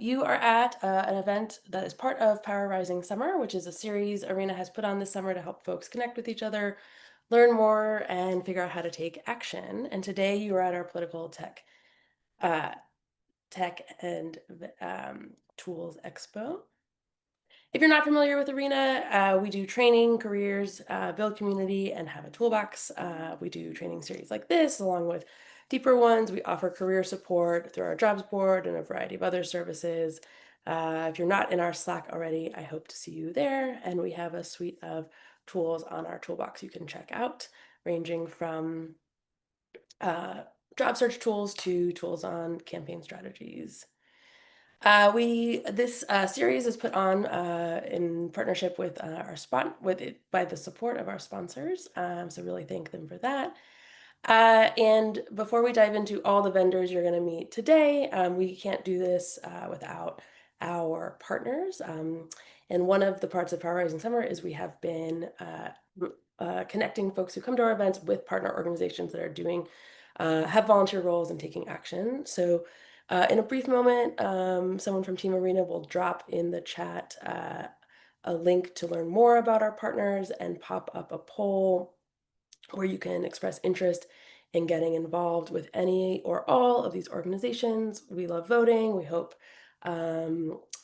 You are at an event that is part of Power Rising Summer, which is a series Arena has put on this summer to help folks connect with each other, learn more, and figure out how to take action. And today you are at our political uh, tech and tools expo. If you're not familiar with Arena, we do training, careers, build community, and have a toolbox. We do training series like this, along with deeper ones. We offer career support through our jobs board and a variety of other services. If you're not in our Slack already, I hope to see you there. And we have a suite of tools on our toolbox you can check out, ranging from uh, job search tools to tools on campaign strategies. This series is put on in partnership with our spot with it by the support of our sponsors. So really thank them for that. And before we dive into all the vendors you're going to meet today, we can't do this without our partners. And one of the parts of Power Rising Summer is we have been connecting folks who come to our events with partner organizations that are doing have volunteer roles and taking action. So in a brief moment, someone from Team Arena will drop in the chat a link to learn more about our partners and pop up a poll where you can express interest in getting involved with any or all of these organizations. We love voting. We hope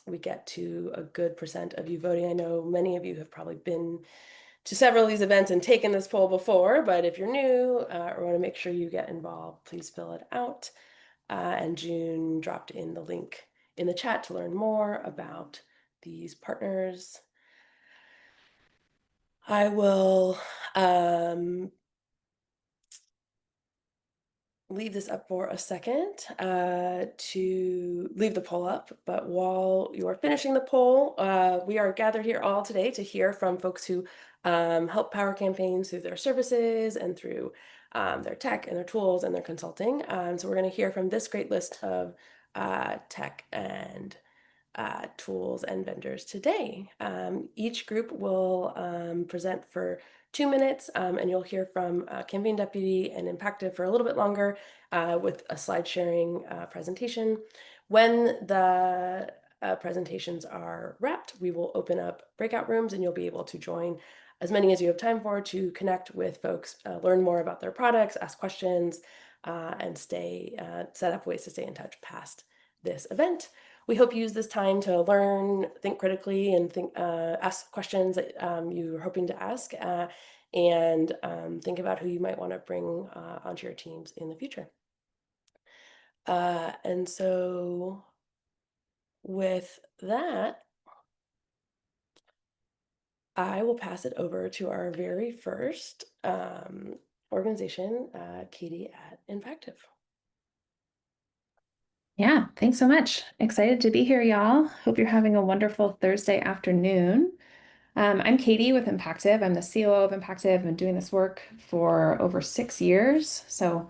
we get to a good percent of you voting. I know many of you have probably been to several of these events and taken this poll before, but if you're new or want to make sure you get involved, please fill it out. And June dropped in the link in the chat to learn more about these partners. I will leave this up for a second to leave the poll up. But while you are finishing the poll, we are gathered here all today to hear from folks who help power campaigns through their services and through their tech and their tools and their consulting. So we're going to hear from this great list of tech and tools and vendors today. Each group will present for 2 minutes, and you'll hear from Campaign Deputy and Impactive for a little bit longer with a slide sharing presentation. When the presentations are wrapped, we will open up breakout rooms and you'll be able to join as many as you have time for to connect with folks, learn more about their products, ask questions, and set up ways to stay in touch past this event. We hope you use this time to learn, think critically, and ask questions that you're hoping to ask, and think about who you might want to bring onto your teams in the future. And so with that, I will pass it over to our very first organization, Katie at Impactive. Yeah, thanks so much. Excited to be here, y'all. Hope you're having a wonderful Thursday afternoon. I'm Katie with Impactive. I'm the COO of Impactive. I've been doing this work for over 6 years. So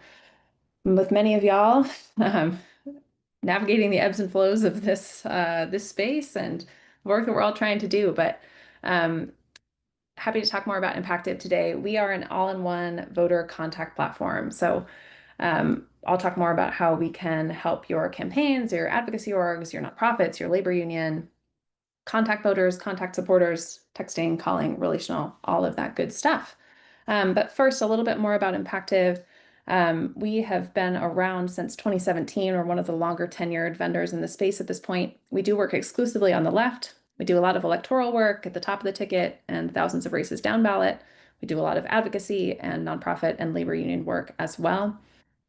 I'm with many of y'all, um, navigating the ebbs and flows of this space and work that we're all trying to do. But happy to talk more about Impactive today. We are an all-in-one voter contact platform. So I'll talk more about how we can help your campaigns, your advocacy orgs, your nonprofits, your labor union, contact voters, contact supporters, texting, calling, relational, all of that good stuff. But first, a little bit more about Impactive. We have been around since 2017. We're one of the longer tenured vendors in the space at this point. We do work exclusively on the left. We do a lot of electoral work at the top of the ticket and thousands of races down ballot. We do a lot of advocacy and nonprofit and labor union work as well.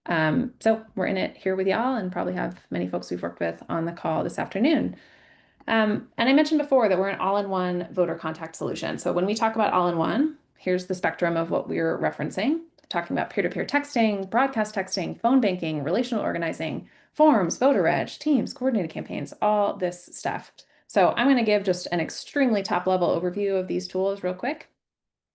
So we're in it here with y'all and probably have many folks we've worked with on the call this afternoon. And I mentioned before that we're an all-in-one voter contact solution. So when we talk about all-in-one, here's the spectrum of what we're referencing. Talking about peer-to-peer texting, broadcast texting, phone banking, relational organizing, forms, voter reg, teams, coordinated campaigns, all this stuff. So I'm going to give just an extremely top-level overview of these tools real quick,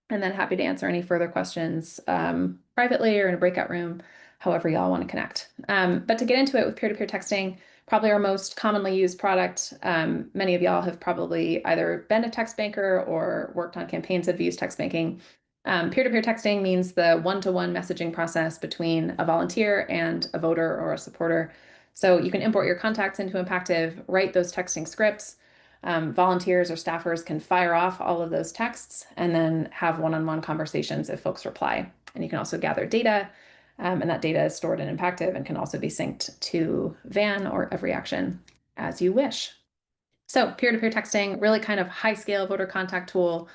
and then happy to answer any further questions privately or in a breakout room, however y'all want to connect. But to get into it with peer-to-peer texting, probably our most commonly used product. Many of y'all have probably either been a text banker or worked on campaigns that have used text banking. Peer-to-peer texting means the one-to-one messaging process between a volunteer and a voter or a supporter. So you can import your contacts into Impactive, write those texting scripts. Volunteers or staffers can fire off all of those texts and then have one-on-one conversations if folks reply. And you can also gather data, and that data is stored in Impactive and can also be synced to Van or EveryAction as you wish. So peer-to-peer texting, really kind of high scale voter contact tool,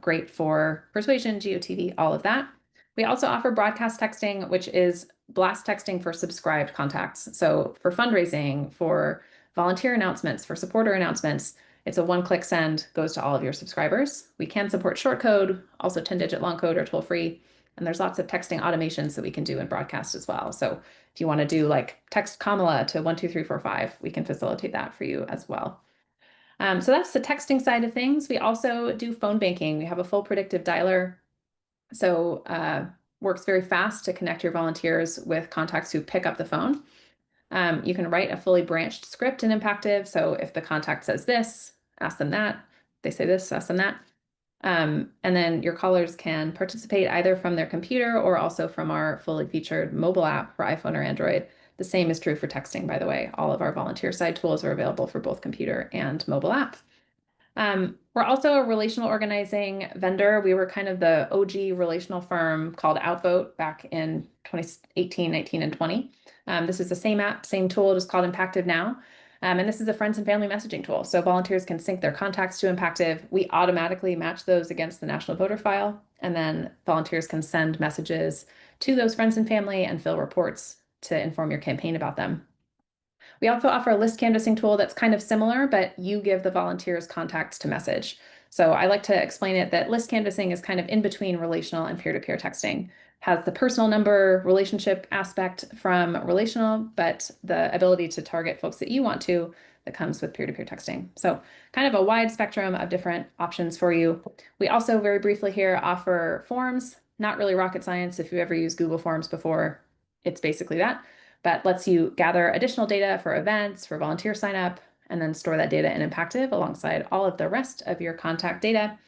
great for persuasion, GOTV, all of that. We also offer broadcast texting, which is blast texting for subscribed contacts. So for fundraising, for volunteer announcements, for supporter announcements, it's a one-click send, goes to all of your subscribers. We can support short code, also 10-digit long code or toll free. And there's lots of texting automations that we can do in broadcast as well. So if you want to do like text Kamala to 12345, we can facilitate that for you as well. So that's the texting side of things. We also do phone banking. We have a full predictive dialer. So works very fast to connect your volunteers with contacts who pick up the phone. You can write a fully branched script in Impactive. So if the contact says this, ask them that. They say this, ask them that. And then your callers can participate either from their computer or also from our fully featured mobile app for iPhone or Android. The same is true for texting, by the way. All of our volunteer side tools are available for both computer and mobile app. We're also a relational organizing vendor. We were kind of the OG relational firm called Outvote back in 2018, 19, and 20. This is the same app, same tool, just called Impactive now. And this is a friends and family messaging tool. So volunteers can sync their contacts to Impactive. We automatically match those against the national voter file. And then volunteers can send messages to those friends and family and fill reports to inform your campaign about them. We also offer a list canvassing tool that's kind of similar, but you give the volunteers contacts to message. So I like to explain it that list canvassing is kind of in between relational and peer-to-peer texting. Has the personal number relationship aspect from relational, but the ability to target folks that you want to that comes with peer-to-peer texting. So kind of a wide spectrum of different options for you. We also very briefly here offer forms, not really rocket science. If you've ever used Google Forms before, it's basically that, but lets you gather additional data for events, for volunteer sign up, and then store that data in Impactive alongside all of the rest of your contact data.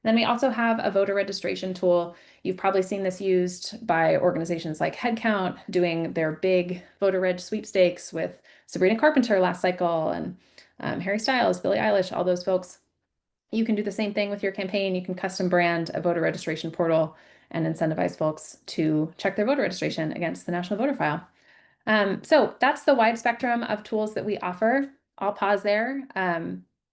Then we also have a voter registration tool. You've probably seen this used by organizations like Headcount doing their big voter reg sweepstakes with Sabrina Carpenter last cycle and Harry Styles, Billie Eilish, all those folks. You can do the same thing with your campaign. You can custom brand a voter registration portal and incentivize folks to check their voter registration against the national voter file. So that's the wide spectrum of tools that we offer. I'll pause there.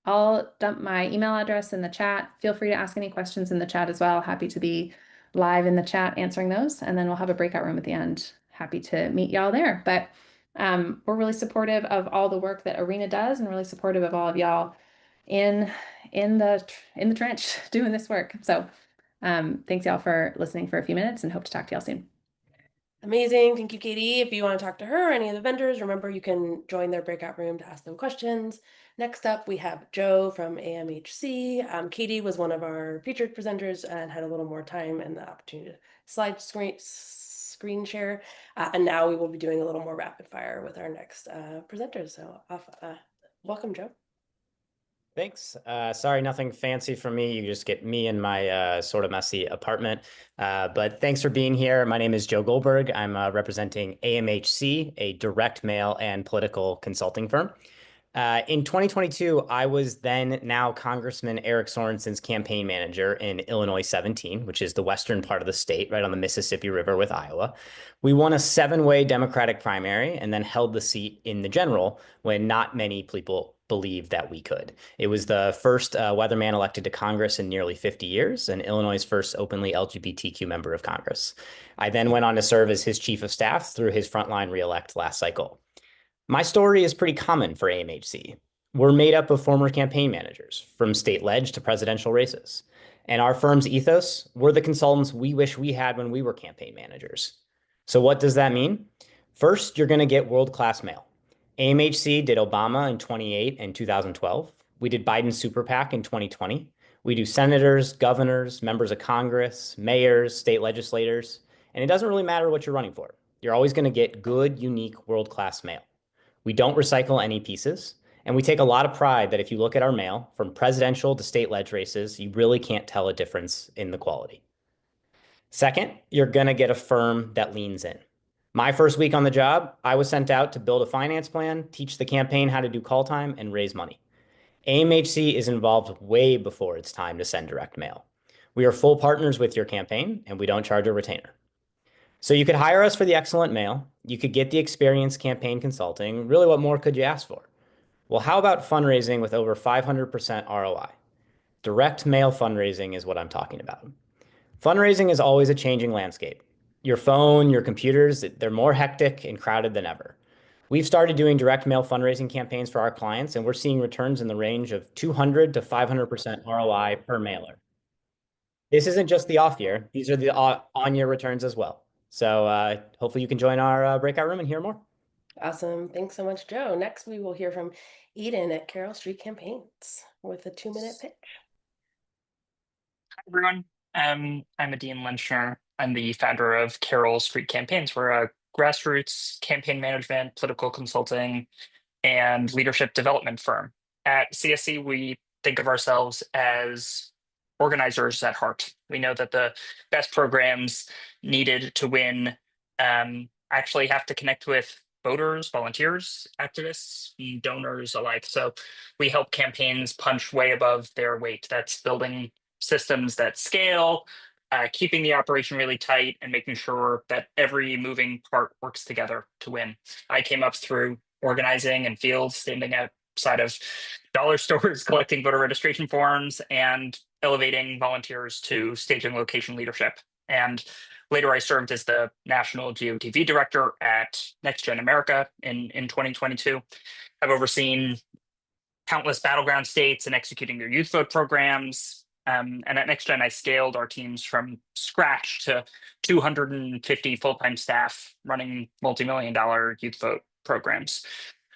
I'll dump my email address in the chat. Feel free to ask any questions in the chat as well. Happy to be live in the chat answering those. And then we'll have a breakout room at the end. Happy to meet y'all there. But we're really supportive of all the work that Arena does and really supportive of all of y'all in the trench doing this work. So thanks y'all for listening for a few minutes and hope to talk to y'all soon. Amazing. Thank you, Katie. If you want to talk to her or any of the vendors, remember you can join their breakout room to ask them questions. Next up, we have Joe from AMHC. Katie was one of our featured presenters and had a little more time and the opportunity to screen share. And now we will be doing a little more rapid fire with our next presenters. So welcome, Joe. Thanks. Sorry, nothing fancy from me. You just get me in my sort of messy apartment. But thanks for being here. My name is Joe Goldberg. I'm representing AMHC, a direct mail and political consulting firm. In 2022, I was then now Congressman Eric Sorensen's campaign manager in Illinois 17, which is the western part of the state, right on the Mississippi River with Iowa. We won a 7-way Democratic primary and then held the seat in the general when not many people believed that we could. It was the first weatherman elected to Congress in nearly 50 years and Illinois' first openly LGBTQ member of Congress. I then went on to serve as his chief of staff through his frontline reelect last cycle. My story is pretty common for AMHC. We're made up of former campaign managers, from state ledge to presidential races. And our firm's ethos, we're the consultants we wish we had when we were campaign managers. So what does that mean? First, you're going to get world-class mail. AMHC did Obama in 2008 and 2012. We did Biden Super PAC in 2020. We do senators, governors, members of Congress, mayors, state legislators. And it doesn't really matter what you're running for. You're always going to get good, unique, world-class mail. We don't recycle any pieces, and we take a lot of pride that if you look at our mail, from presidential to state ledge races, you really can't tell a difference in the quality. Second, you're going to get a firm that leans in. My first week on the job, I was sent out to build a finance plan, teach the campaign how to do call time, and raise money. AMHC is involved way before it's time to send direct mail. We are full partners with your campaign, and we don't charge a retainer. So you could hire us for the excellent mail. You could get the experienced campaign consulting. Really, what more could you ask for? Well, how about fundraising with over 500% ROI? Direct mail fundraising is what I'm talking about. Fundraising is always a changing landscape. Your phone, your computers, they're more hectic and crowded than ever. We've started doing direct mail fundraising campaigns for our clients, and we're seeing returns in the range of 200 to 500% ROI per mailer. This isn't just the off year, these are the on year returns as well. So hopefully you can join our breakout room and hear more. Awesome. Thanks so much, Joe. Next, we will hear from Eden at Carroll Street Campaigns with a 2-minute pitch. Hi, everyone. I'm Adine Lynchner. I'm the founder of Carroll Street Campaigns. We're a grassroots campaign management, political consulting, and leadership development firm. At CSC, we think of ourselves as organizers at heart. We know that the best programs needed to win actually have to connect with voters, volunteers, activists, and donors alike. So we help campaigns punch way above their weight. That's building systems that scale, keeping the operation really tight, and making sure that every moving part works together to win. I came up through organizing and fields, standing outside of dollar stores, collecting voter registration forms, and elevating volunteers to stage and location leadership. And later, I served as the national GOTV director at Next Gen America in 2022. I've overseen countless battleground states and executing their youth vote programs. And at NextGen, I scaled our teams from scratch to 250 full-time staff running multi-million-dollar youth vote programs.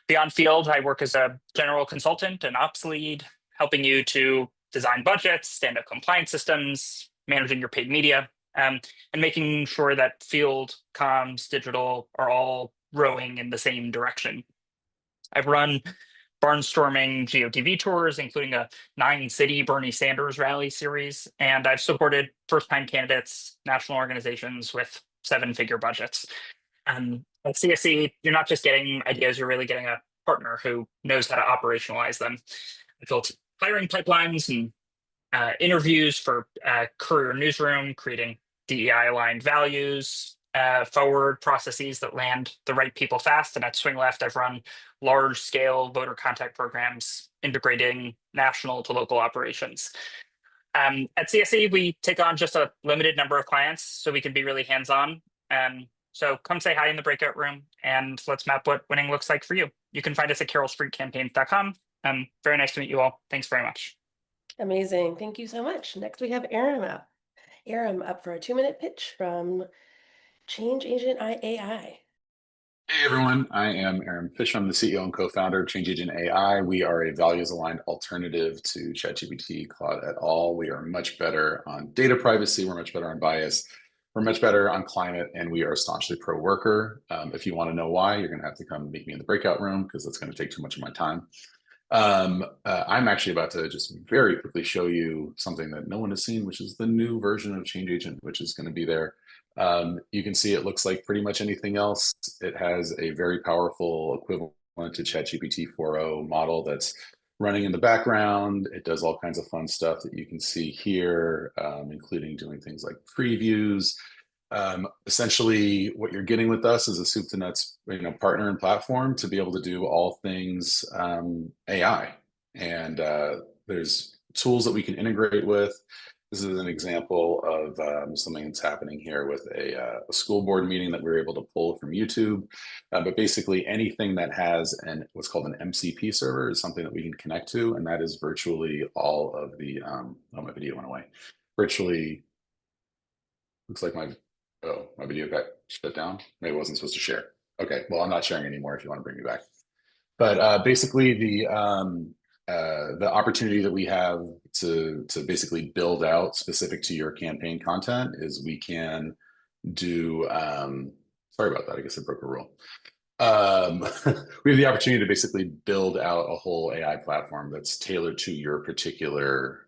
Beyond field, I work as a general consultant and ops lead, helping you to design budgets, stand up compliance systems, managing your paid media, and making sure that field, comms, digital are all rowing in the same direction. I've run barnstorming GOTV tours, including a 9-city Bernie Sanders rally series, and I've supported first-time candidates, national organizations with 7-figure budgets. At CSC, you're not just getting ideas, you're really getting a partner who knows how to operationalize them. I built hiring pipelines and interviews for Courier Newsroom, creating DEI-aligned values, forward processes that land the right people fast. And at Swing Left, I've run large-scale voter contact programs, integrating national to local operations. At CSE, we take on just a limited number of clients, so we can be really hands-on. So come say hi in the breakout room, and let's map what winning looks like for you. You can find us at carrollstreetcampaigns.com. Very nice to meet you all. Thanks very much. Amazing. Thank you so much. Next, we have Aram up. Aram up for a 2-minute pitch from Change Agent AI. Hey everyone, I am Aaron Fish. I'm the CEO and co-founder of Change Agent AI. We are a values-aligned alternative to ChatGPT, Claude et al. We are much better on data privacy. We're much better on bias. We're much better on climate, and we are staunchly pro-worker. If you want to know why, you're going to have to come meet me in the breakout room because that's going to take too much of my time. I'm actually about to just very quickly show you something that no one has seen, which is the new version of Change Agent, which is going to be there. You can see it looks like pretty much anything else. It has a very powerful equivalent to ChatGPT 4.0 model that's running in the background. It does all kinds of fun stuff that you can see here, including doing things like previews. Essentially, what you're getting with us is a soup to nuts, partner and platform to be able to do all things AI. And there's tools that we can integrate with. This is an example of something that's happening here with a school board meeting that we were able to pull from YouTube. But basically anything that has what's called an MCP server is something that we can connect to. And that is virtually all of the, oh, my video went away. Virtually, looks like my video got shut down. Maybe I wasn't supposed to share. Okay, well, I'm not sharing anymore if you want to bring me back. But basically the opportunity that we have to basically build out specific to your campaign content is we can do, sorry about that, I guess I broke a rule. We have the opportunity to basically build out a whole AI platform that's tailored to your particular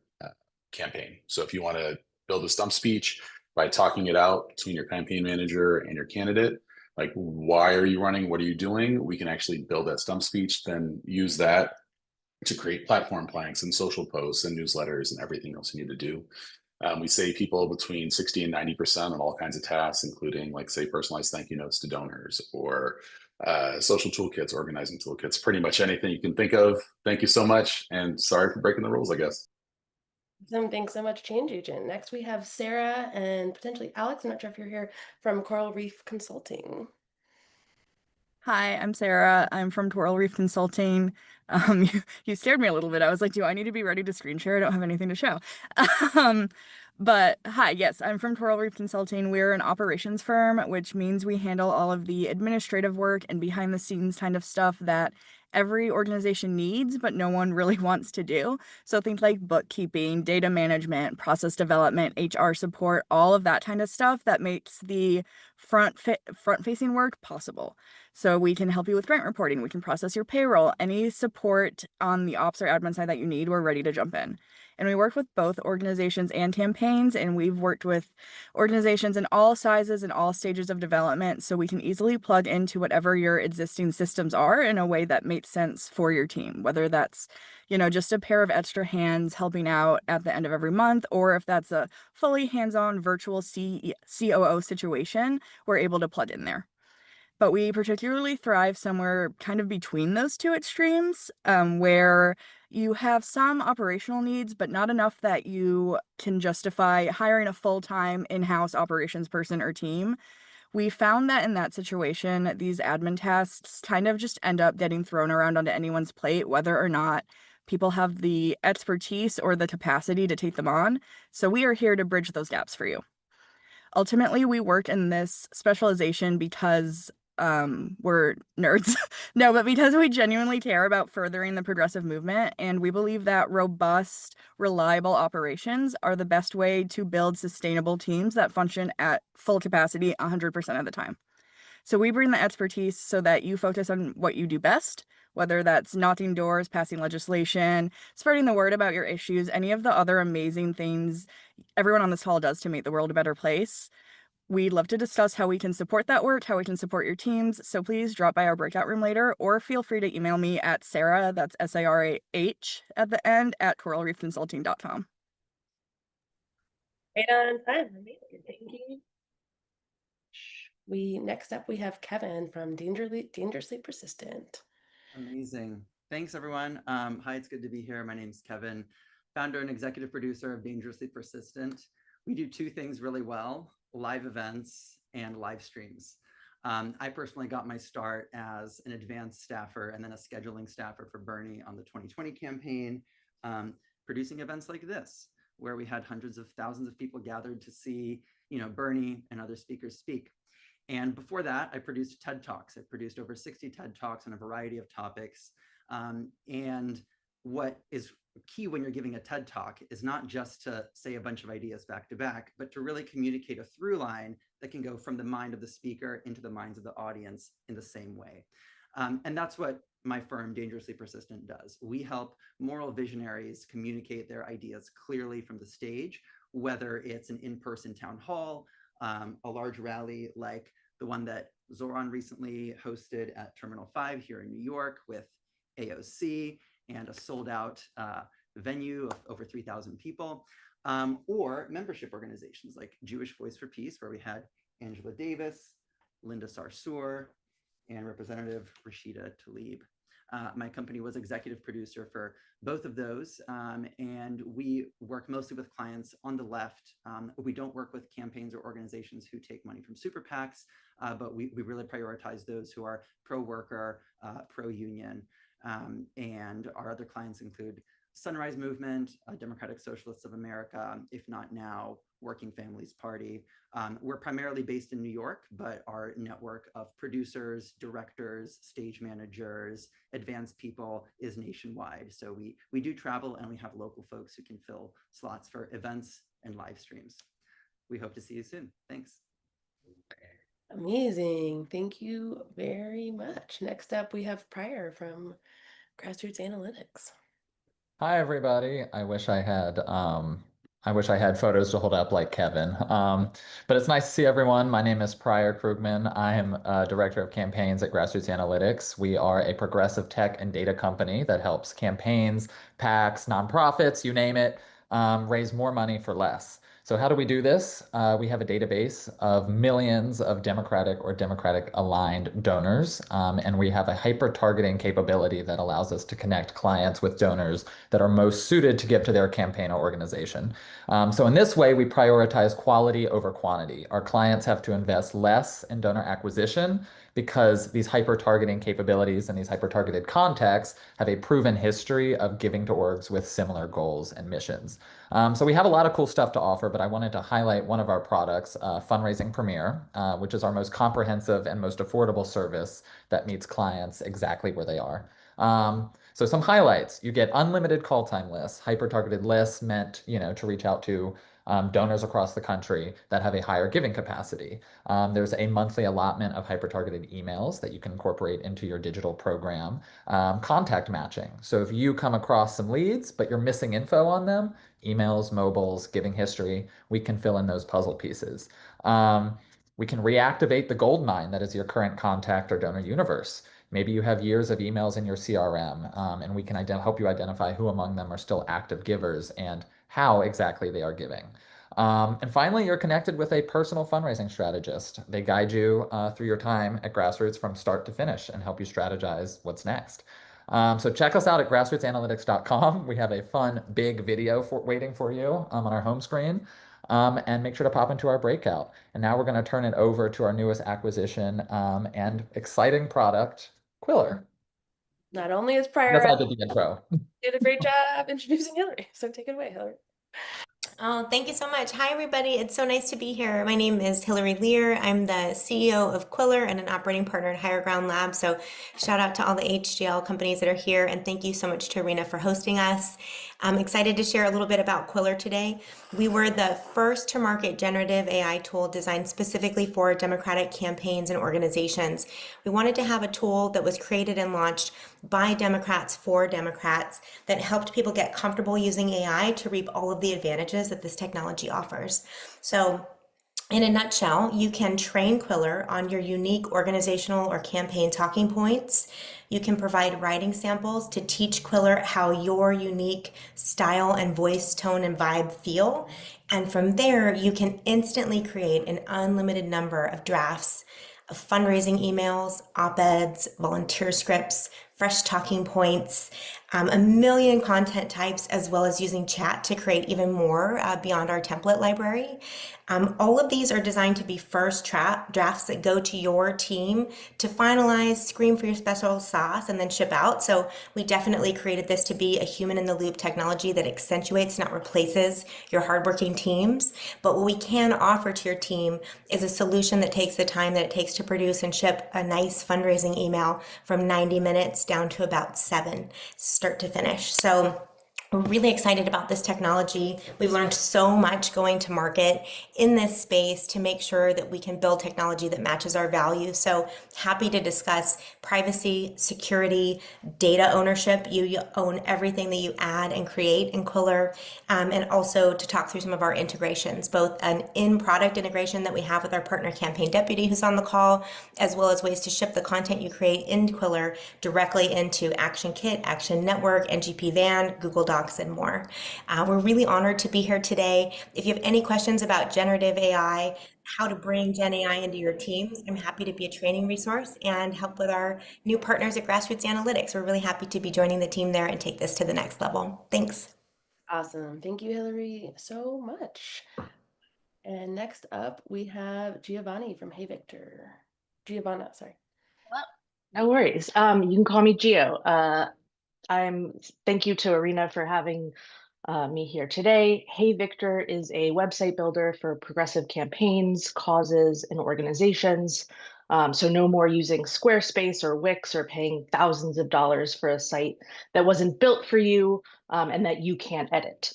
campaign. So if you want to build a stump speech by talking it out between your campaign manager and your candidate, like, why are you running? What are you doing? We can actually build that stump speech, then use that to create platform planks and social posts and newsletters and everything else you need to do. We save people between 60 and 90% on all kinds of tasks, including, like, say, personalized thank you notes to donors, or social toolkits, organizing toolkits, pretty much anything you can think of. Thank you so much. And sorry for breaking the rules, I guess. Awesome. Thanks so much, Change Agent. Next, we have Sarah and potentially Alex. I'm not sure if you're here from Coral Reef Consulting. Hi, I'm Sarah. I'm from Coral Reef Consulting. You scared me a little bit. I was like, do I need to be ready to screen share? I don't have anything to show. Um, but hi, yes, I'm from Coral Reef Consulting. We're an operations firm, which means we handle all of the administrative work and behind the scenes kind of stuff that every organization needs, but no one really wants to do. So things like bookkeeping, data management, process development, HR support, all of that kind of stuff that makes the front-facing work possible. So we can help you with grant reporting. We can process your payroll. Any support on the ops or admin side that you need, we're ready to jump in. And we work with both organizations and campaigns, and we've worked with organizations in all sizes and all stages of development, so we can easily plug into whatever your existing systems are in a way that makes sense for your team, whether that's, just a pair of extra hands helping out at the end of every month, or if that's a fully hands-on virtual COO situation, we're able to plug in there. But we particularly thrive somewhere kind of between those two extremes, where you have some operational needs, but not enough that you can justify hiring a full-time in-house operations person or team. We found that in that situation, these admin tasks kind of just end up getting thrown around onto anyone's plate, whether or not people have the expertise or the capacity to take them on. So we are here to bridge those gaps for you. Ultimately, we work in this specialization because we're nerds. No, but because we genuinely care about furthering the progressive movement, and we believe that robust, reliable operations are the best way to build sustainable teams that function at full capacity 100% of the time. So we bring the expertise so that you focus on what you do best, whether that's knocking doors, passing legislation, spreading the word about your issues, any of the other amazing things everyone on this hall does to make the world a better place. We'd love to discuss how we can support that work, how we can support your teams. So please drop by our breakout room later, or feel free to email me at Sarah, that's Sarah at the end, at coralreefconsulting.com. Right on time. Amazing. Thank you. Next up, we have Kevin from Dangerously Persistent. Amazing. Thanks, everyone. Hi, it's good to be here. My name's Kevin, founder and executive producer of Dangerously Persistent. We do two things really well: live events and live streams. I personally got my start as an advanced staffer and then a scheduling staffer for Bernie on the 2020 campaign, producing events like this, where we had hundreds of thousands of people gathered to see, Bernie and other speakers speak. And before that, I produced TED Talks. I produced over 60 TED Talks on a variety of topics. And what is key when you're giving a TED Talk is not just to say a bunch of ideas back to back, but to really communicate a through line that can go from the mind of the speaker into the minds of the audience in the same way. And that's what my firm, Dangerously Persistent, does. We help moral visionaries communicate their ideas clearly from the stage, whether it's an in-person town hall, a large rally like the one that Zoran recently hosted at Terminal 5 here in New York with AOC and a sold out venue of over 3,000 people, or membership organizations like Jewish Voice for Peace, where we had Angela Davis, Linda Sarsour, and Representative Rashida Tlaib. My company was executive producer for both of those, and we work mostly with clients on the left. We don't work with campaigns or organizations who take money from super PACs, but we really prioritize those who are pro-worker, pro-union, and our other clients include Sunrise Movement, Democratic Socialists of America, If Not Now, Working Families Party. We're primarily based in New York, but our network of producers, directors, stage managers, advanced people is nationwide. So we do travel, and we have local folks who can fill slots for events and live streams. We hope to see you soon. Thanks. Amazing. Thank you very much. Next up, we have Pryor from Grassroots Analytics. Hi, everybody. I wish I I wish I had photos to hold up like Kevin. But it's nice to see everyone. My name is Pryor Krugman. I am Director of Campaigns at Grassroots Analytics. We are a progressive tech and data company that helps campaigns, PACs, nonprofits, you name it, raise more money for less. So how do we do this? We have a database of millions of Democratic or Democratic aligned donors, and we have a hyper targeting capability that allows us to connect clients with donors that are most suited to give to their campaign or organization. So in this way, we prioritize quality over quantity. Our clients have to invest less in donor acquisition because these hyper-targeting capabilities and these hyper-targeted contacts have a proven history of giving to orgs with similar goals and missions. So we have a lot of cool stuff to offer, but I wanted to highlight one of our products, Fundraising Premier, which is our most comprehensive and most affordable service that meets clients exactly where they are. So some highlights, you get unlimited call time lists, hyper-targeted lists meant, to reach out to donors across the country that have a higher giving capacity. There's a monthly allotment of hyper-targeted emails that you can incorporate into your digital program. Contact matching. So if you come across some leads, but you're missing info on them, emails, mobiles, giving history, we can fill in those puzzle pieces. We can reactivate the gold mine that is your current contact or donor universe. Maybe you have years of emails in your CRM, and we can help you identify who among them are still active givers and how exactly they are giving. And finally, you're connected with a personal fundraising strategist. They guide you through your time at Grassroots from start to finish and help you strategize what's next. So check us out at grassrootsanalytics.com. We have a fun, big video waiting for you on our home screen. And make sure to pop into our breakout. And now we're going to turn it over to our newest acquisition and exciting product, Quiller. Not only is That's Prior how I did the intro. did a great job introducing Hillary, so take it away, Hillary. Oh, thank you so much. Hi, everybody. It's so nice to be here. My name is Hillary Lear. I'm the CEO of Quiller and an operating partner at Higher Ground Lab. So shout out to all the HGL companies that are here. And thank you so much to Arena for hosting us. I'm excited to share a little bit about Quiller today. We were the first to market generative AI tool designed specifically for Democratic campaigns and organizations. We wanted to have a tool that was created and launched by Democrats for Democrats that helped people get comfortable using AI to reap all of the advantages that this technology offers. So in a nutshell, you can train Quiller on your unique organizational or campaign talking points. You can provide writing samples to teach Quiller how your unique style and voice, tone, and vibe feel. And from there, you can instantly create an unlimited number of drafts of fundraising emails, op-eds, volunteer scripts, fresh talking points, a million content types, as well as using chat to create even more beyond our template library. All of these are designed to be first drafts that go to your team to finalize, screen for your special sauce, and then ship out. So we definitely created this to be a human in the loop technology that accentuates, not replaces, your hardworking teams. But what we can offer to your team is a solution that takes the time that it takes to produce and ship a nice fundraising email from 90 minutes down to about 7, start to finish. So we're really excited about this technology. We've learned so much going to market in this space to make sure that we can build technology that matches our values. So happy to discuss privacy, security, data ownership. You own everything that you add and create in Quiller, and also to talk through some of our integrations, both an in-product integration that we have with our partner Campaign Deputy who's on the call, as well as ways to ship the content you create in Quiller directly into Action Kit, Action Network, NGP Van, Google Docs, and more. We're really honored to be here today. If you have any questions about generative AI, how to bring Gen AI into your teams, I'm happy to be a training resource and help with our new partners at Grassroots Analytics. We're really happy to be joining the team there and take this to the next level. Thanks. Awesome. Thank you, Hillary, so much. And next up, we have Giovanni from Hey Victor. Giovanna, sorry. No worries. You can call me Gio. Thank you to Arena for having me here today. Hey Victor is a website builder for progressive campaigns, causes, and organizations. So no more using Squarespace or Wix or paying thousands of dollars for a site that wasn't built for you and that you can't edit.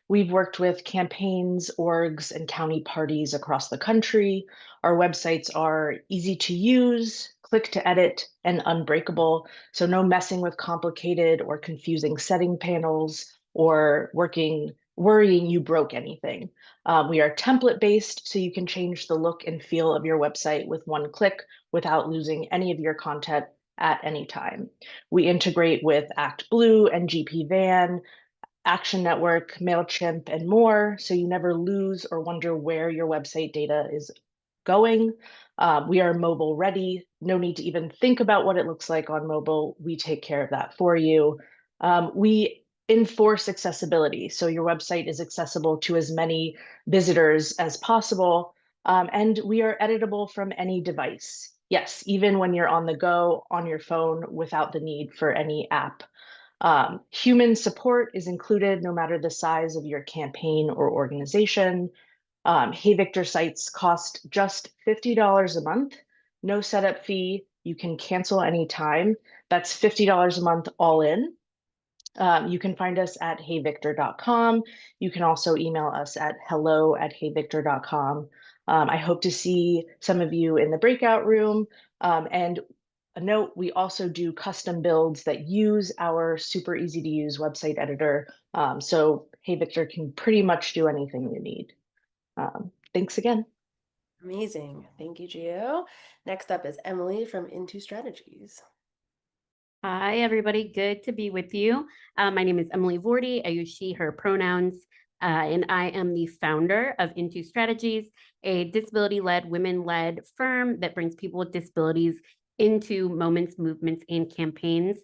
We've worked with campaigns, orgs, and county parties across the country. Our websites are easy to use, click to edit, and unbreakable. So no messing with complicated or confusing setting panels or working worrying you broke anything. We are template based, so you can change the look and feel of your website with one click without losing any of your content at any time. We integrate with ActBlue and GPVan, Action Network, MailChimp, and more, so you never lose or wonder where your website data is going. We are mobile ready. No need to even think about what it looks like on mobile. We take care of that for you. We enforce accessibility, so your website is accessible to as many visitors as possible. And we are editable from any device. Yes, even when you're on the go on your phone without the need for any app. Human support is included no matter the size of your campaign or organization. Hey Victor sites cost just $50 a month, no setup fee. You can cancel anytime. That's $50 a month all in. You can find us at heyvictor.com. You can also email us at hello@heyvictor.com. I hope to see some of you in the breakout room. And a note, we also do custom builds that use our super easy to use website editor. So Hey Victor can pretty much do anything you need. Thanks again. Amazing. Thank you, Gio. Next up is Emily from Into Strategies. Hi, everybody. Good to be with you. My name is Emily Vorty. I use she, her pronouns, and I am the founder of Into Strategies, a disability-led, women-led firm that brings people with disabilities into moments, movements, and campaigns.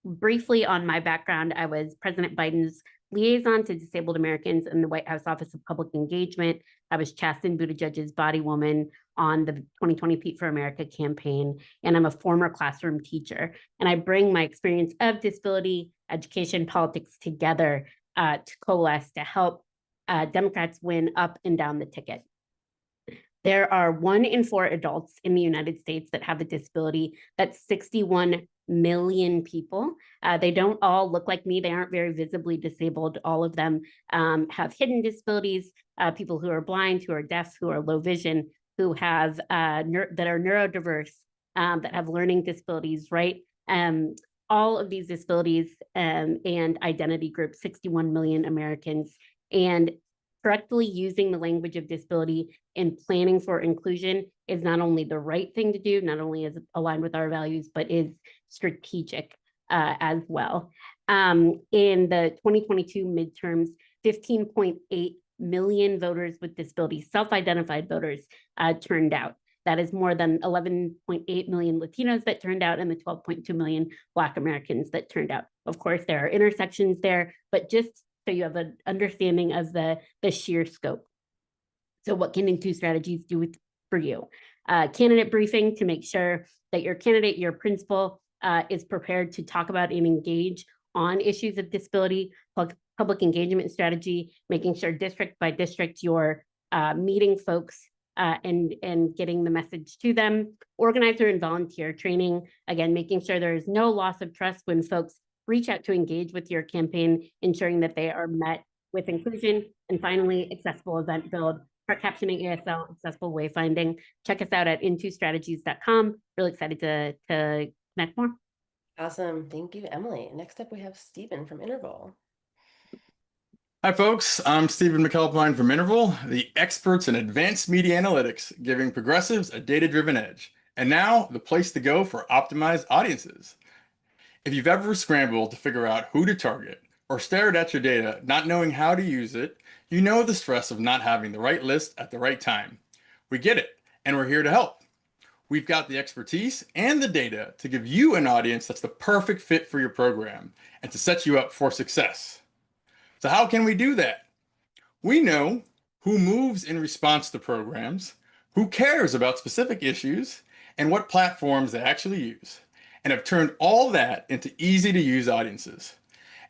Briefly on my background, I was President Biden's liaison to disabled Americans in the White House Office of Public Engagement. I was Chasten Buttigieg's body woman on the 2020 Pete for America campaign, and I'm a former classroom teacher. And I bring my experience of disability, education, politics together to coalesce to help Democrats win up and down the ticket. There are 1 in 4 adults in the United States that have a disability. That's 61 million people. They don't all look like me. They aren't very visibly disabled. All of them have hidden disabilities, people who are blind, who are deaf, who are low vision, who have that are neurodiverse, that have learning disabilities, right? All of these disabilities and identity groups, 61 million Americans. And correctly using the language of disability in planning for inclusion is not only the right thing to do, not only is aligned with our values, but is strategic as well. In the 2022 midterms, 15.8 million voters with disabilities, self-identified voters, turned out. That is more than 11.8 million Latinos that turned out and the 12.2 million Black Americans that turned out. Of course, there are intersections there, but just so you have an understanding of the sheer scope. So what can Into Strategies do for you? Candidate briefing to make sure that your candidate, your principal, is prepared to talk about and engage on issues of disability, public engagement strategy, making sure district by district you're meeting folks and getting the message to them. Organizer and volunteer training, again, making sure there is no loss of trust when folks reach out to engage with your campaign, ensuring that they are met with inclusion. And finally, accessible event build, part captioning, ASL, accessible wayfinding. Check us out at intostrategies.com. Really excited to connect more. Awesome. Thank you, Emily. Next up, we have Stephen from Interval. Hi, folks. I'm Stephen McAlpine from Interval, the experts in advanced media analytics, giving progressives a data-driven edge. And now, the place to go for optimized audiences. If you've ever scrambled to figure out who to target or stared at your data not knowing how to use it, you know the stress of not having the right list at the right time. We get it, and we're here to help. We've got the expertise and the data to give you an audience that's the perfect fit for your program and to set you up for success. So how can we do that? We know who moves in response to programs, who cares about specific issues, and what platforms they actually use, and have turned all that into easy to use audiences.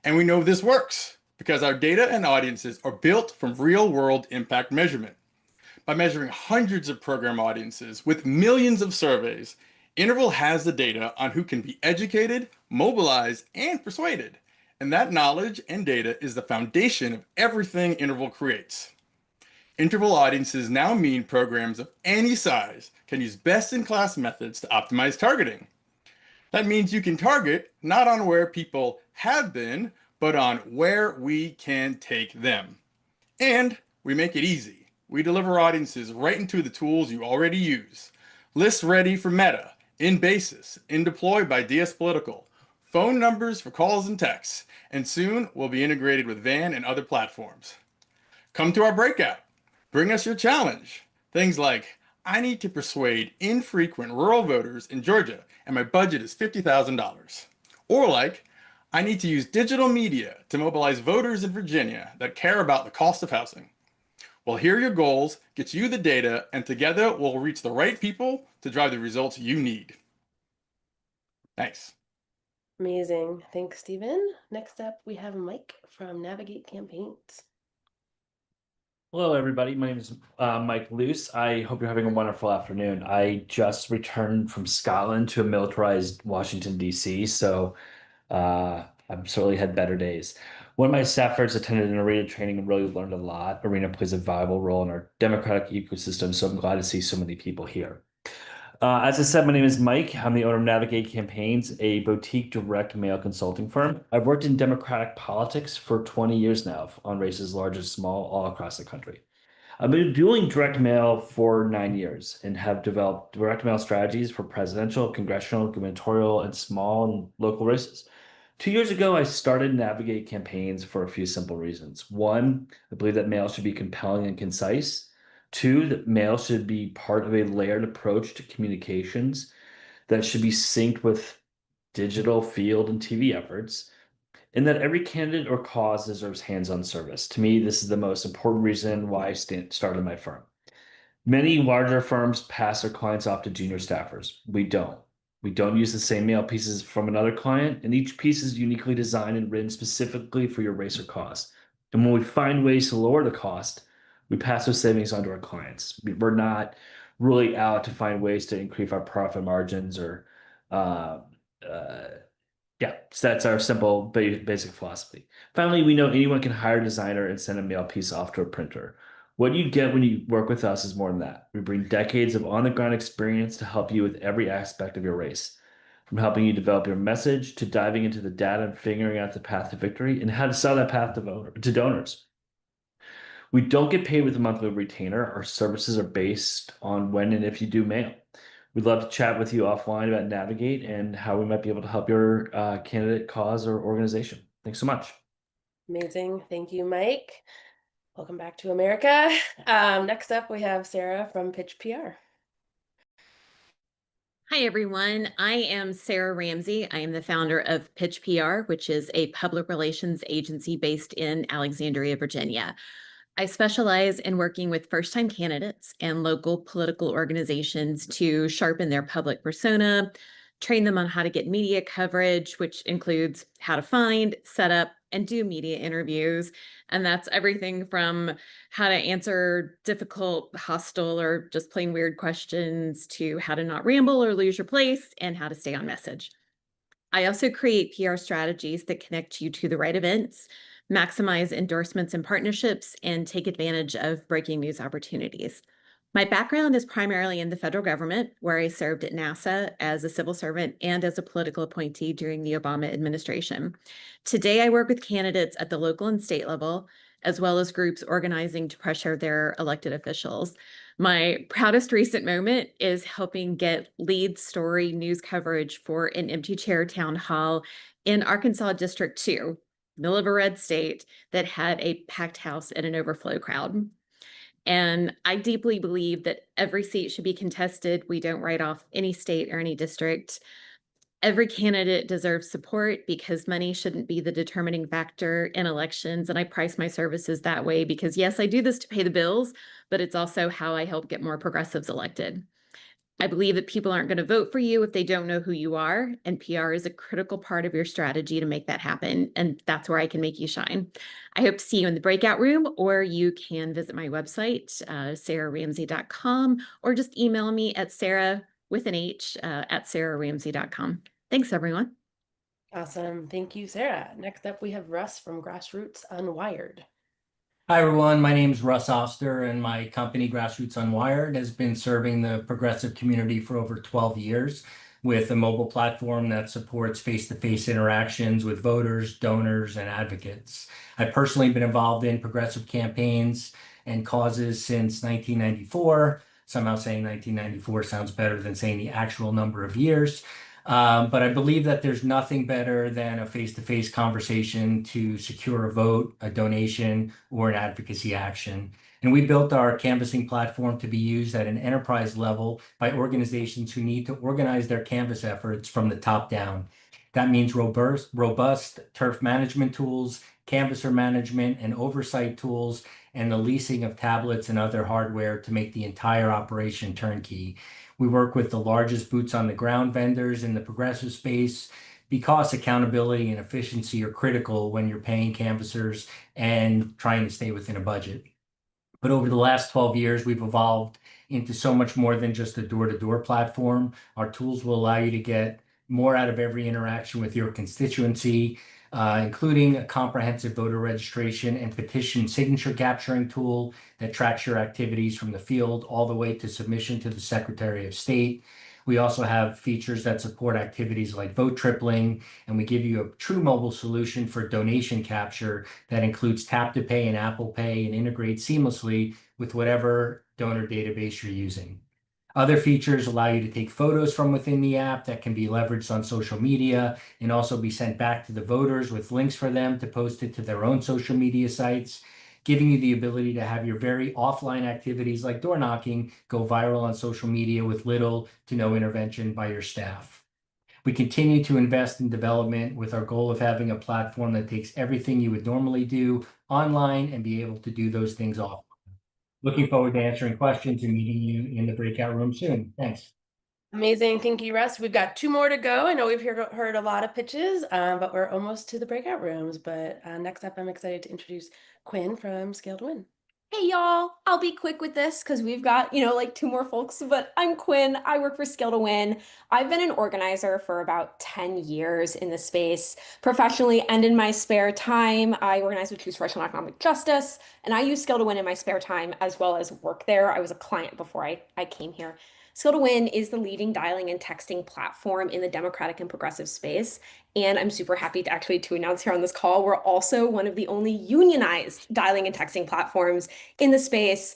And we know this works because our data and audiences are built from real world impact measurement. By measuring hundreds of program audiences with millions of surveys, Interval has the data on who can be educated, mobilized, and persuaded. And that knowledge and data is the foundation of everything Interval creates. Interval audiences now mean programs of any size can use best-in-class methods to optimize targeting. That means you can target not on where people have been, but on where we can take them. And we make it easy. We deliver audiences right into the tools you already use. Lists ready for Meta, in Basis, in Deploy by DS Political, phone numbers for calls and texts, and soon we'll be integrated with Van and other platforms. Come to our breakout. Bring us your challenge. Things like, I need to persuade infrequent rural voters in Georgia, and my budget is $50,000. Or like, I need to use digital media to mobilize voters in Virginia that care about the cost of housing. We'll hear your goals, get you the data, and together we'll reach the right people to drive the results you need. Thanks. Amazing. Thanks, Stephen. Next up, we have Mike from Navigate Campaigns. Hello, everybody. My name is Mike Luce. I hope you're having a wonderful afternoon. I just returned from Scotland to a militarized Washington, D.C., so I'm certainly had better days. One of my staffers attended an arena training and really learned a lot. Arena plays a vital role in our democratic ecosystem, so I'm glad to see so many people here. As I said, my name is Mike. I'm the owner of Navigate Campaigns, a boutique direct mail consulting firm. I've worked in democratic politics for 20 years now on races large and small all across the country. I've been doing direct mail for 9 years and have developed direct mail strategies for presidential, congressional, gubernatorial, and small and local races. 2 years ago, I started Navigate Campaigns for a few simple reasons. One, I believe that mail should be compelling and concise. Two, that mail should be part of a layered approach to communications that should be synced with digital, field, and TV efforts, and that every candidate or cause deserves hands-on service. To me, this is the most important reason why I started my firm. Many larger firms pass their clients off to junior staffers. We don't. We don't use the same mail pieces from another client, and each piece is uniquely designed and written specifically for your race or cause. And when we find ways to lower the cost, we pass those savings on to our clients. We're not really out to find ways to increase our profit margins or, uh, uh, yeah, so that's our simple basic philosophy. Finally, we know anyone can hire a designer and send a mail piece off to a printer. What you get when you work with us is more than that. We bring decades of on-the-ground experience to help you with every aspect of your race, from helping you develop your message to diving into the data and figuring out the path to victory and how to sell that path to donors. We don't get paid with a monthly retainer. Our services are based on when and if you do mail. We'd love to chat with you offline about Navigate and how we might be able to help your candidate, cause, or organization. Thanks so much. Amazing. Thank you, Mike. Welcome back to America. Next up, we have Sarah from Pitch PR. Hi, everyone. I am Sarah Ramsey. I am the founder of Pitch PR, which is a public relations agency based in Alexandria, Virginia. I specialize in working with first-time candidates and local political organizations to sharpen their public persona, train them on how to get media coverage, which includes how to find, set up, and do media interviews. And that's everything from how to answer difficult, hostile, or just plain weird questions to how to not ramble or lose your place and how to stay on message. I also create PR strategies that connect you to the right events, maximize endorsements and partnerships, and take advantage of breaking news opportunities. My background is primarily in the federal government, where I served at NASA as a civil servant and as a political appointee during the Obama administration. Today, I work with candidates at the local and state level, as well as groups organizing to pressure their elected officials. My proudest recent moment is helping get lead story news coverage for an empty chair town hall in Arkansas District 2, middle of a red state, that had a packed house and an overflow crowd. And I deeply believe that every seat should be contested. We don't write off any state or any district. Every candidate deserves support because money shouldn't be the determining factor in elections. And I price my services that way because, yes, I do this to pay the bills, but it's also how I help get more progressives elected. I believe that people aren't going to vote for you if they don't know who you are, and PR is a critical part of your strategy to make that happen, and that's where I can make you shine. I hope to see you in the breakout room, or you can visit my website, sarahramsey.com, or just email me at sarah with an H at sarahramsey.com. Thanks, everyone. Awesome. Thank you, Sarah. Next up, we have Russ from Grassroots Unwired. Hi, everyone. My name is Russ Oster, and my company, Grassroots Unwired, has been serving the progressive community for over 12 years. with a mobile platform that supports face-to-face interactions with voters, donors, and advocates. I've personally been involved in progressive campaigns and causes since 1994. Somehow saying 1994 sounds better than saying the actual number of years. But I believe that there's nothing better than a face-to-face conversation to secure a vote, a donation, or an advocacy action. And we built our canvassing platform to be used at an enterprise level by organizations who need to organize their canvas efforts from the top down. That means robust turf management tools, canvasser management and oversight tools, and the leasing of tablets and other hardware to make the entire operation turnkey. We work with the largest boots on the ground vendors in the progressive space because accountability and efficiency are critical when you're paying canvassers and trying to stay within a budget. But over the last 12 years, we've evolved into so much more than just a door-to-door platform. Our tools will allow you to get more out of every interaction with your constituency, including a comprehensive voter registration and petition signature capturing tool that tracks your activities from the field all the way to submission to the Secretary of State. We also have features that support activities like vote tripling, and we give you a true mobile solution for donation capture that includes tap to pay and Apple Pay and integrates seamlessly with whatever donor database you're using. Other features allow you to take photos from within the app that can be leveraged on social media and also be sent back to the voters with links for them to post it to their own social media sites, giving you the ability to have your very offline activities like door knocking go viral on social media with little to no intervention by your staff. We continue to invest in development with our goal of having a platform that takes everything you would normally do online and be able to do those things offline. Looking forward to answering questions and meeting you in the breakout room soon. Thanks. Amazing. Thank you, Russ. We've got 2 more to go. I know we've heard a lot of pitches, but we're almost to the breakout rooms. But next up, I'm excited to introduce Quinn from Scale to Win. Hey y'all, I'll be quick with this because we've got, like 2 more folks, but I'm Quinn. I work for Scale to Win. I've been an organizer for about 10 years in the space, professionally and in my spare time. I organize with Choose for Racial and Economic Justice, and I use Scale to Win in my spare time as well as work there. I was a client before I came here. Scale to Win is the leading dialing and texting platform in the Democratic and progressive space. And I'm super happy to announce here on this call, we're also one of the only unionized dialing and texting platforms in the space.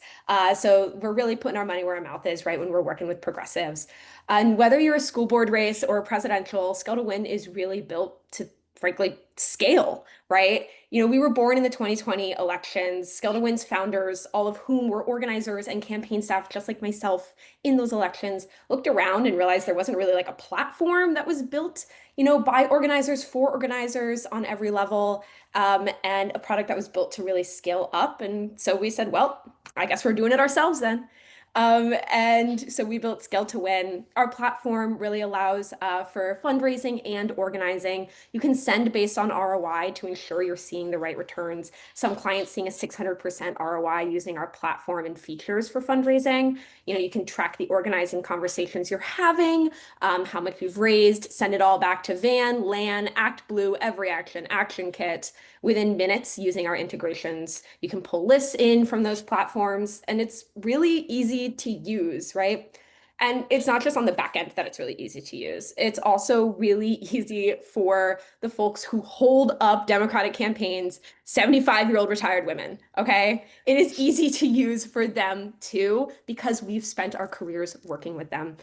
So we're really putting our money where our mouth is, right, when we're working with progressives. And whether you're a school board race or a presidential, Scale to Win is really built to, frankly, scale, right? We were born in the 2020 elections. Scale to Win's founders, all of whom were organizers and campaign staff, just like myself in those elections, looked around and realized there wasn't really like a platform that was built by organizers for organizers on every level, and a product that was built to really scale up. And so we said, well, I guess we're doing it ourselves then. And so we built Scale to Win. Our platform really allows for fundraising and organizing. You can send based on ROI to ensure you're seeing the right returns. Some clients seeing a 600% ROI using our platform and features for fundraising. You can track the organizing conversations you're having, how much you've raised, send it all back to Van, LAN, ActBlue, every action kit within minutes using our integrations. You can pull lists in from those platforms, and it's really easy to use, right? And it's not just on the back end that it's really easy to use. It's also really easy for the folks who hold up Democratic campaigns, 75-year-old retired women, okay? It is easy to use for them too, because we've spent our careers working with them.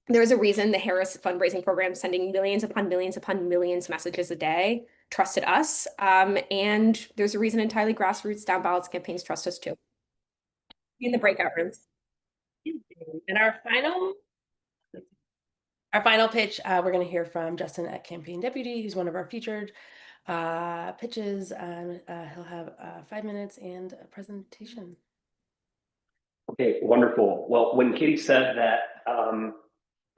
There's a reason the Harris fundraising program is sending millions upon millions upon millions messages a day, trusted us. And there's a reason entirely grassroots down ballots campaigns trust us too. In the breakout rooms. And our final pitch, we're going to hear from Justin at Campaign Deputy, who's one of our featured pitches. He'll have 5 minutes and a presentation. Okay, wonderful. Well, when Katie said that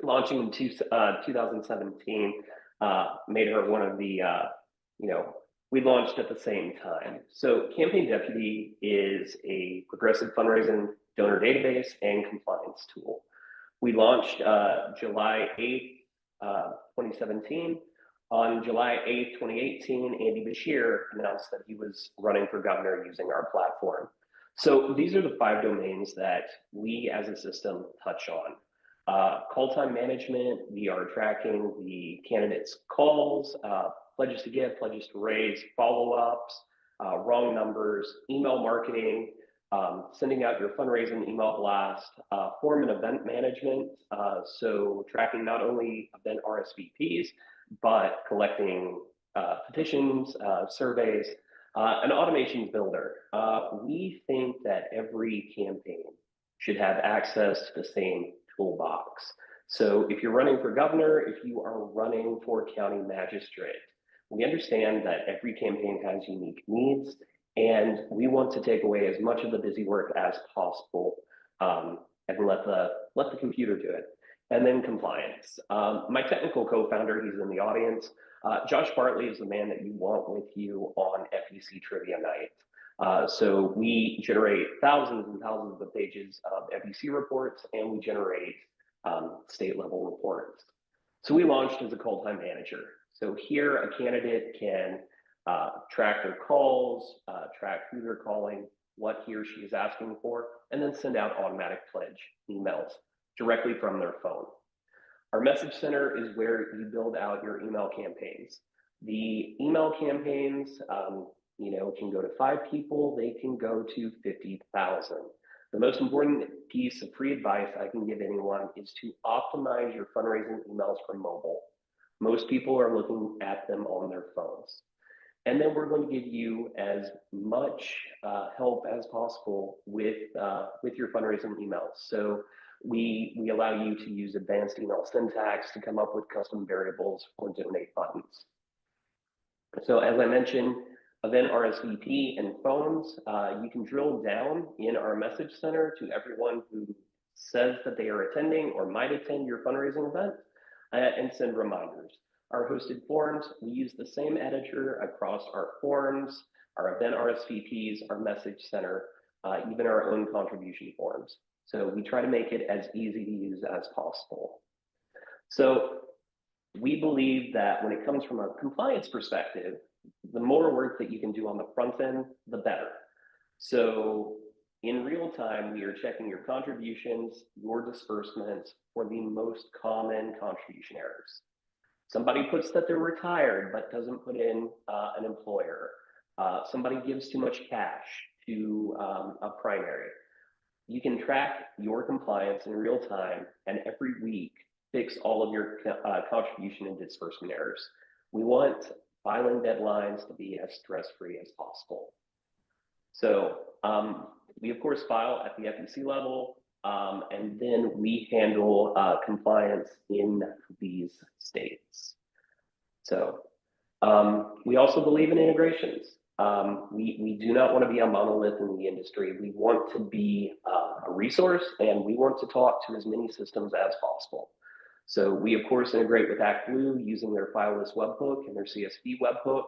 launching in 2017 made her one of the, we launched at the same time. So Campaign Deputy is a progressive fundraising donor database and compliance tool. We launched July 8th, 2017. On July 8th, 2018, Andy Beshear announced that he was running for governor using our platform. So these are the 5 domains that we as a system touch on. Call time management, we are tracking the candidates' calls, pledges to give, pledges to raise, follow-ups, wrong numbers, email marketing, sending out your fundraising email blast, form and event management. So tracking not only event RSVPs, but collecting petitions, surveys, an automations builder. We think that every campaign should have access to the same toolbox. So if you're running for governor, if you are running for county magistrate, we understand that every campaign has unique needs, and we want to take away as much of the busy work as possible, and let the computer do it. And then compliance. My technical co-founder, he's in the audience. Josh Bartley is the man that you want with you on FEC Trivia Night. So we generate thousands and thousands of pages of FEC reports, and we generate state level reports. So we launched as a call time manager. So here a candidate can track their calls, track who they're calling, what he or she is asking for, and then send out automatic pledge emails directly from their phone. Our message center is where you build out your email campaigns. The email campaigns, can go to 5 people, they can go to 50,000. The most important piece of free advice I can give anyone is to optimize your fundraising emails for mobile. Most people are looking at them on their phones. And then we're going to give you as much help as possible with your fundraising emails. So we allow you to use advanced email syntax to come up with custom variables or donate buttons. So as I mentioned, event RSVP and phones, you can drill down in our message center to everyone who says that they are attending or might attend your fundraising event, and send reminders. Our hosted forums, we use the same editor across our forums, our event RSVPs, our message center, even our own contribution forms. So we try to make it as easy to use as possible. So we believe that when it comes from a compliance perspective, the more work that you can do on the front end, the better. So in real time, we are checking your contributions, your disbursements for the most common contribution errors. Somebody puts that they're retired, but doesn't put in an employer. Somebody gives too much cash to a primary. You can track your compliance in real time, and every week fix all of your contribution and disbursement errors. We want filing deadlines to be as stress-free as possible. So we of course file at the FEC level, and then we handle compliance in these states. So we also believe in integrations. We do not want to be a monolith in the industry. We want to be a resource, and we want to talk to as many systems as possible. So we of course integrate with ActBlue using their fileless webhook and their CSV webhook,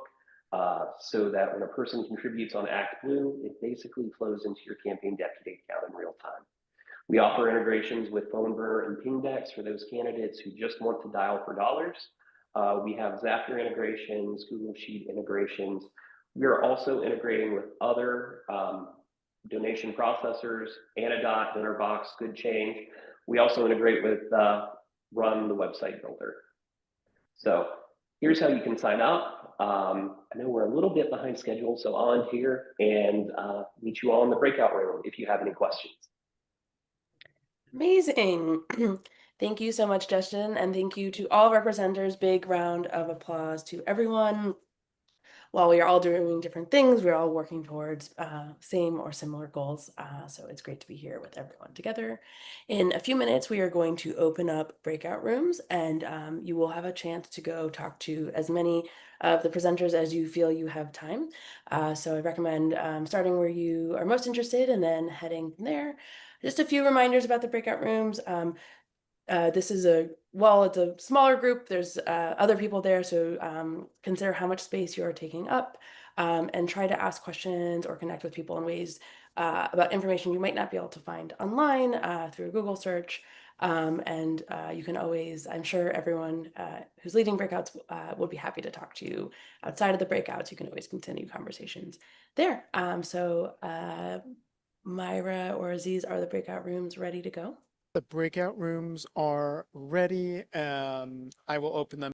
so that when a person contributes on ActBlue, it basically flows into your campaign deputy account in real time. We offer integrations with PhoneBurner and PingDex for those candidates who just want to dial for dollars. We have Zapier integrations, Google Sheet integrations. We are also integrating with other donation processors, Anodot, DonorBox, Good Change. We also integrate with Run, the website builder. So here's how you can sign up. I know we're a little bit behind schedule, so I'll end here and meet you all in the breakout room if you have any questions. Amazing. Thank you so much, Justin, and thank you to all of our presenters. Big round of applause to everyone. While we are all doing different things, we're all working towards same or similar goals. So it's great to be here with everyone together. In a few minutes, we are going to open up breakout rooms, and you will have a chance to go talk to as many of the presenters as you feel you have time. So I recommend starting where you are most interested and then heading from there. Just a few reminders about the breakout rooms. This is while it's a smaller group, there's other people there, so consider how much space you are taking up, and try to ask questions or connect with people in ways about information you might not be able to find online through a Google search. And you can always, I'm sure everyone who's leading breakouts would be happy to talk to you outside of the breakouts. You can always continue conversations there. So Myra or Aziz, are the breakout rooms ready to go? The breakout rooms are ready. I will open them